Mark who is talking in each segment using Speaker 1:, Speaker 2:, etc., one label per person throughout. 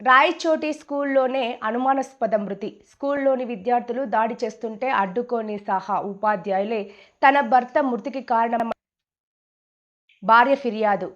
Speaker 1: రాయచోటి స్కూల్లోనే అనుమానాస్పద మృతి. స్కూల్లోని విద్యార్థులు దాడి చేస్తుంటే అడ్డుకొని సహా ఉపాధ్యాయులే తన భర్త మృతికి కారణం భార్య ఫిర్యాదు.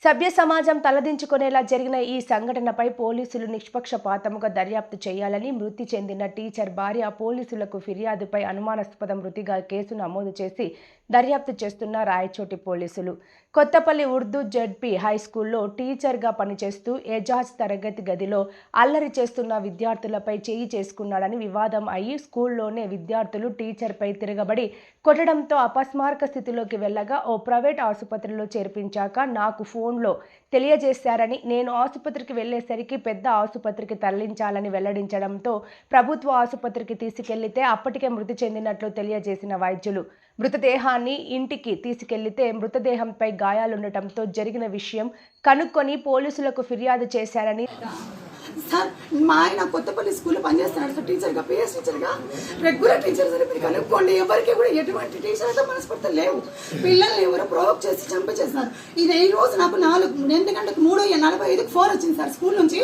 Speaker 1: సభ్య సమాజం తలదించుకునేలా జరిగిన ఈ సంఘటనపై పోలీసులు నిష్పక్షపాతంగా దర్యాప్తు చేయాలని మృతి చెందిన టీచర్ భార్య పోలీసులకు ఫిర్యాదుపై అనుమానాస్పద మృతిగా కేసు నమోదు చేసి దర్యాప్తు చేస్తున్న రాయచోటి పోలీసులు. కొత్తపల్లి ఉర్దూ జెడ్పీ హైస్కూల్లో టీచర్గా పనిచేస్తూ ఎజాజ్ తరగతి గదిలో అల్లరి చేస్తున్న విద్యార్థులపై చేయి చేసుకున్నాడని వివాదం అయ్యి స్కూల్లోనే విద్యార్థులు టీచర్పై తిరగబడి కొట్టడంతో అపస్మారక స్థితిలోకి వెళ్ళగా ఓ ప్రైవేట్ ఆసుపత్రిలో చేర్పించాక నాకు ఫోన్లో తెలియజేశారని, నేను ఆసుపత్రికి వెళ్లేసరికి పెద్ద ఆసుపత్రికి తరలించాలని వెల్లడించడంతో ప్రభుత్వ ఆసుపత్రికి తీసుకెళ్లితే అప్పటికే మృతి చెందినట్లు తెలియజేసిన వైద్యులు మృతదేహాన్ని ఇంటికి తీసుకెళ్లితే మృతదేహంపై గాయాలుండటంతో జరిగిన విషయం కనుక్కొని పోలీసులకు ఫిర్యాదు చేశారని.
Speaker 2: సార్ మా ఆయన కొత్తపల్లి స్కూల్లో పనిచేస్తున్నాడు సార్, టీచర్గా, పిఎస్ టీచర్గా, రెగ్యులర్ టీచర్ సార్. మీరు కనుక్కోండి, ఎవరికి కూడా ఎటువంటి టీచర్ అయితే మనస్ఫూర్తి లేవు. పిల్లల్ని ఎవరో ప్రొవోక్ చేసి చంపేసేస్తున్నారు. ఇది ఈ రోజు నాకు 4 గంటలకు 3:45 ఫోన్ వచ్చింది సార్. స్కూల్ నుంచి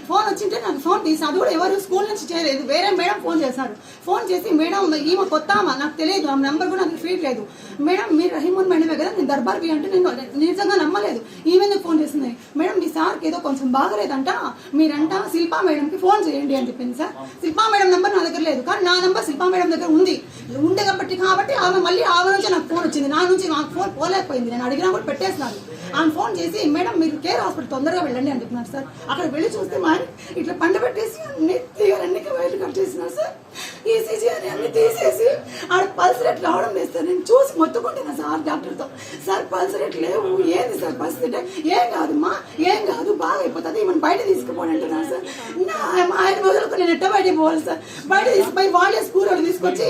Speaker 2: ఫోన్ వచ్చింటే నాకు ఫోన్ తీసి, అది కూడా ఎవరు స్కూల్ నుంచి చేయలేదు, వేరే మేడం ఫోన్ చేశారు. ఫోన్ చేసి, మేడం ఈమె కొత్త నాకు తెలియదు, ఆ నెంబర్ కూడా నాకు ఫీడ్ లేదు, మేడం మీరు రహీమన్ మేడమే కదా, నేను దర్బార్కి అంటే నేను నిజంగా నమ్మలేదు. ఈమె ఫోన్ చేసింది, మేడం మీ సార్కి ఏదో కొంచెం బాగలేదంట, మీరంట శిల్పా మేడంకి ఫోన్ చేయండి అని చెప్పింది సార్. శిల్పా మేడం నెంబర్ నా దగ్గర లేదు, కానీ నా నెంబర్ శిల్పా మేడం దగ్గర ఉంది కాబట్టి ఆమె మళ్ళీ ఆమె నుంచి నాకు ఫోన్ వచ్చింది. నా నుంచి నాకు ఫోన్ పోలేకపోయింది, నేను అడిగినా కూడా పెట్టేసినాను. ఆమె ఫోన్ చేసి, మేడం మీరు కేర్ హాస్పిటల్ తొందరగా వెళ్ళండి అని చెప్పినారు సార్. అక్కడ వెళ్ళి చూస్తే మా ఇట్లా పండ పెట్టేసి అన్ని వైర్లు కట్ చేసినారు సార్. ఈసీజీ అని అన్ని తీసేసి ఆడ పల్స్ రేట్ రావడం లేదు సార్. నేను చూసి మొత్తుకుంటున్నా సార్ డాక్టర్తో, సార్ పల్స్ రేట్ లేవు, ఏంది సార్ పరిస్థితి? ఏం కాదమ్మా, ఏం కాదు, బాగా అయిపోతుంది, ఈమెను బయట తీసుకుపోని అంటున్నారు సార్. మా ఆయన మొదలుకు నేను ఎట్ట బయటకి పోవాలి సార్. బయట తీసుకుపోయి వాళ్ళే స్కూల్ వాళ్ళు తీసుకొచ్చి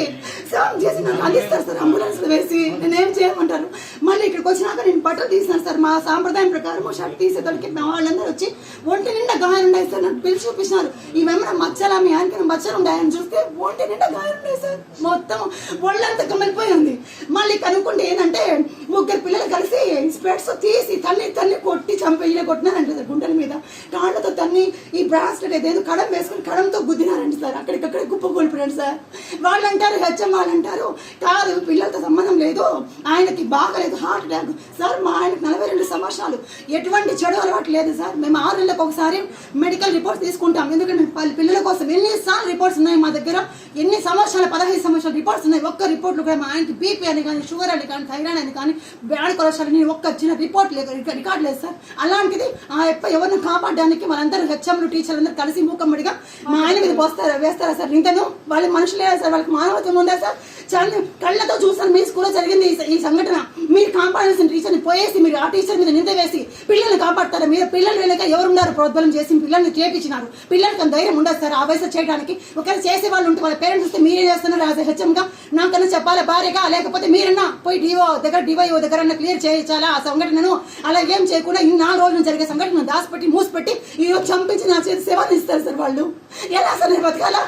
Speaker 2: సేవం చేసి నాకు అందిస్తారు సార్, అంబులెన్స్లో వేసి. నేనేం చేయమంటారు? మళ్ళీ ఇక్కడికి వచ్చినాక నేను బట్టలు తీసినాను సార్. మా సాంప్రదాయం ప్రకారం షర్ట్ తీసేతోడికి వాళ్ళందరూ వచ్చి ఒంటి నిండా గాయం ఉన్నాయి సార్. నన్ను పిలిచి చూపించినారు, ఈమెమన్నా మచ్చలా, మీ ఆయనకి మచ్చలు ఉన్నాయని చూస్తే ఒంటి నిండా గాయం ఉన్నాయి సార్. మొత్తం ఒళ్ళంతా కమిలిపోయి ఉంది. మళ్ళీ కనుక్కుంటే ఏంటంటే 3 పిల్లలు కలిసి స్పెట్స్ తీసి తన్ని కొట్టి చంపేయలే కొట్టినారంట సార్. గుండెల మీద కాళ్ళతో తన్ని ఈ బ్రాస్లెట్ ఏదో కడం వేసుకుని కడంతో గుద్దినారంట సార్. అక్కడికక్కడ కుప్పకూలిపోయాడు సార్. వాళ్ళు అంటారు, హెచ్ఎం వాళ్ళు అంటారు, కాదు పిల్లలతో సంబంధం లేదు, ఆయనకి బాగలేదు, హార్ట్ అటాక్ సార్. మా ఆయనకు 42 సంవత్సరాలు, ఎటువంటి చెడు అలవాటు లేదు సార్. మేము 6 నెలలకు ఒకసారి మెడికల్ రిపోర్ట్స్ తీసుకుంటాం, ఎందుకంటే పిల్లల కోసం ఎన్నిసార్లు రిపోర్ట్స్ ఉన్నాయి మా దగ్గర, ఎన్ని సంవత్సరాలు 15 సంవత్సరాల రిపోర్ట్స్ ఉన్నాయి. ఒక్క రిపోర్ట్లు కూడా మా ఆయనకి బీపీ అని కానీ, షుగర్ అని కానీ, థైరాయిడ్ అని కానీ, బ్యాడ్ కొలెస్ట్రాల్ అని ఒక్క చిన్న రిపోర్ట్ లేదు, రికార్డ్ లేదు సార్. అలాంటిది ఎవరిని కాపాడడానికి వాళ్ళందరూ హెచ్ఎంలు టీచర్లు అందరూ కలిసి మూకమ్మడిగా మా ఆయన మీద వేస్తారా సార్? ఇంతను వాళ్ళు మనుషులే సార్, వాళ్ళకి మానవత్వం ఉందా సార్? చాలా కళ్ళతో చూసాను మీ స్కూల్లో జరిగింది ఈ సంఘటన. మీరు కాపాడాల్సిన టీచర్ని పోయేసి మీరు ఆ టీచర్ మీద నింద వేసి పిల్లల్ని కాపాడతారా? మీరు పిల్లలు వెనక ఎవరున్నారు ప్రోద్బలం చేసి పిల్లల్ని చేపించినారు? పిల్లలకి అంత ధైర్యం ఉండదు సార్ ఆ వయసు చేయడానికి. ఒకవేళ చేసే వాళ్ళు ఉంటే వాళ్ళ పేరెంట్స్ వస్తే మీరే చేస్తున్నారు యాజ్ హెచ్ఎంగా. నాకన్నా చెప్పాలా భార్యగా, లేకపోతే మీరన్నా పోయి డివైఓ దగ్గర క్లియర్ చేయించాలా ఆ సంఘటనను? అలా ఏం చేయకుండా 4 రోజులు జరిగే సంఘటన దాచిపెట్టి మూసిపెట్టి ఈరోజు చంపించి నా చేతి సేవలు ఇస్తారు సార్. వాళ్ళు ఎలా సార్ నేను బతకాలా?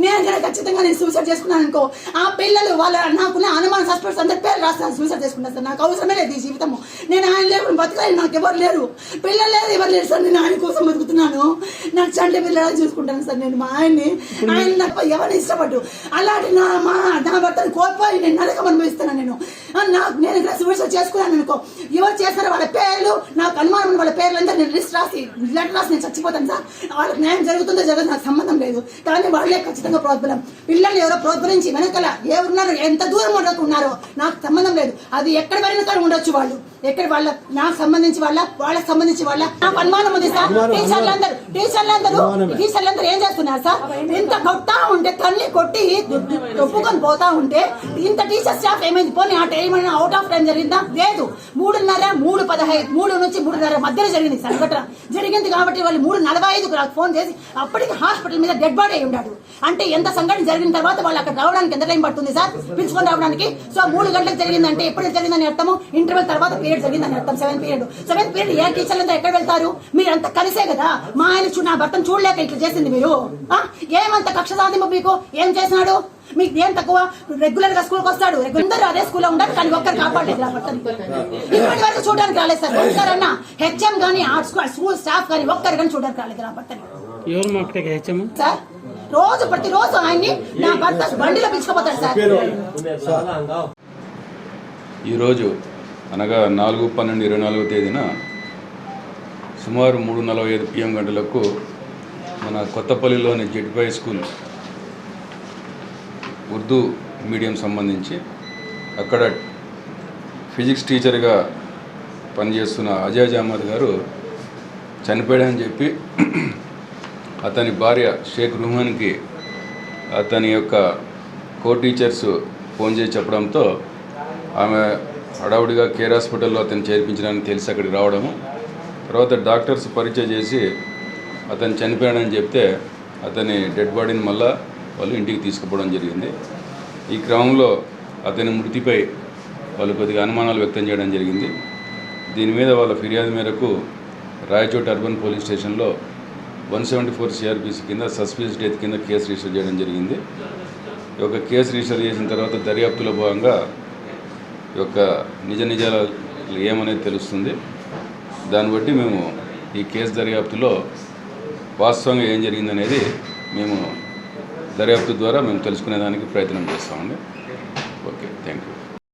Speaker 2: నేను కనుక ఖచ్చితంగా నేను సూసైడ్ చేసుకున్నాను అనుకో, ఆ పిల్లలు వాళ్ళ నాకున్న అనుమాన సస్పెక్ట్స్ అందరి పేరు రాస్తారు, సూసైడ్ చేసుకుంటాను సార్. నాకు అవసరమే లేదు ఈ జీవితము. నేను ఆయన లేకుండా బతకాలి, నాకు ఎవరు లేరు, పిల్లలు లేదు, ఎవరు లేరు సార్. నేను ఆయన కోసం బతుకుతున్నాను. నాకు చంటి పిల్లలు చూసుకుంటాను సార్. నేను మా ఆయన నాకు ఎవరిని ఇష్టపడ్డు, అలాంటి నా భర్తను కోల్పోయి నేను నరకం అనుభవిస్తాను. నేను ఇక్కడ సూసైడ్ చేసుకున్నాను అనుకో, ఎవరు చేస్తారో వాళ్ళ పేర్లు, నాకు అనుమానం వాళ్ళ పేర్లంతా నేను లిస్ట్ రాసి లెటర్ రాసి నేను చచ్చిపోతాను సార్. వాళ్ళకి న్యాయం జరుగుతుందో జరగదు నాకు సంబంధం లేదు, కానీ వాళ్ళే ఖచ్చితంగా ప్రోద్బలం. పిల్లలు ఎవరో ప్రోద్బలించి వెనకాల ఎవరున్నారో, ఎంత దూరం ఉన్నారో నాకు సంబంధం లేదు. అది ఎక్కడ వెళ్ళిన కానీ ఉండొచ్చు, వాళ్ళు ఎక్కడ నాకు సంబంధించి వాళ్ళకి సంబంధించి నాకు అనుమానం ఉంది సార్. టీచర్లందరూ ఏం చేస్తున్నారు సార్? ఇంత కొట్టా ఉంటే తల్లి కొట్టి తొప్పుకొని పోతా ఉంటే ఇంత టీచర్ స్టాఫ్ ఏమైంది? పోనీ ఆ టైం అవుట్ ఆఫ్ టైం జరిగిందా? లేదు. 3:30, 3 నుంచి 3:30 మధ్యలో జరిగింది సంఘటన. జరిగింది కాబట్టి వాళ్ళు 3:45 నాకు ఫోన్ చేసి అప్పటికి హాస్పిటల్ మీద డెడ్ బాడీ అయి ఉన్నాడు. అంటే ఎంత సంఘటన జరిగిన తర్వాత వాళ్ళు అక్కడ రావడానికి ఎంత టైం పడుతుంది సార్ పిలుచుకొని రావడానికి? సో 3 గంటలకు జరిగిందంటే ఎప్పుడు జరిగిందని అర్థము? ఇంటర్వెల్ తర్వాత పీరియడ్ జరిగిందని అర్థం. 7th పీరియడ్ ఏ టీచర్లంతా ఎక్కడ వెళ్తారు? మీరంతా కలిసే కదా. మా ఆయన నా భర్తను చూడలేక ఇట్లా చేసింది మీరు. ఏమంత కక్ష సాధింపు మీకు? ఏం చేసినాడు? మీకు ఏం తక్కువ? రెగ్యులర్ గా స్కూల్కి వస్తాడు, అందరూ అదే స్కూల్లో ఉంటారు, కానీ ఒక్కరు కాపాడలేదు ఆ భర్తని. ఇప్పటి వరకు చూడడానికి రాలేదు సార్. ఒక్కరన్నా హెచ్ఎం కానీ స్కూల్ స్టాఫ్ కానీ ఒక్కరు కానీ చూడడానికి రాలేదు ఆ భర్తని.
Speaker 3: ఎవరు మాకు హెచ్ఎం
Speaker 2: సార్ రోజు ప్రతిరోజు ఆయన్ని నా భర్త బండిలో పిలుచుకుపోతాడు సార్.
Speaker 4: ఈరోజు అనగా 4/12/24 తేదీన సుమారు 3:45 PM గంటలకు మన కొత్తపల్లిలోని జెడ్పీ స్కూల్ ఉర్దూ మీడియం సంబంధించి అక్కడ ఫిజిక్స్ టీచర్గా పనిచేస్తున్న అజాజ్ అహ్మద్ గారు చనిపోయాడని చెప్పి అతని భార్య షేక్ రుహమాన్కి అతని యొక్క కో టీచర్స్ ఫోన్ చేసి చెప్పడంతో ఆమె హడావుడిగా కేర్ హాస్పిటల్లో అతను చేర్పించడానికి తెలిసి అక్కడికి రావడము, తర్వాత డాక్టర్స్ పరీక్ష చేసి అతను చనిపోయాడని చెప్తే అతని డెడ్ బాడీని మళ్ళా వాళ్ళు ఇంటికి తీసుకుపోవడం జరిగింది. ఈ క్రమంలో అతని మృతిపై వాళ్ళు కొద్దిగా అనుమానాలు వ్యక్తం చేయడం జరిగింది. దీని మీద వాళ్ళ ఫిర్యాదు మేరకు రాయచోటి అర్బన్ పోలీస్ స్టేషన్లో 174 CRPC కింద సస్పిషియస్ డెత్ కింద కేసు రిజిస్టర్ చేయడం జరిగింది. ఈ యొక్క కేసు రిజిస్టర్ చేసిన తర్వాత దర్యాప్తులో భాగంగా ఈ యొక్క నిజాలు ఏమనేది తెలుస్తుంది. దాన్ని బట్టి మేము ఈ కేసు దర్యాప్తులో వాస్తవంగా ఏం జరిగిందనేది మేము దర్యాప్తు ద్వారా మేము తెలుసుకునేదానికి ప్రయత్నం చేస్తామండి. Okay, thank you.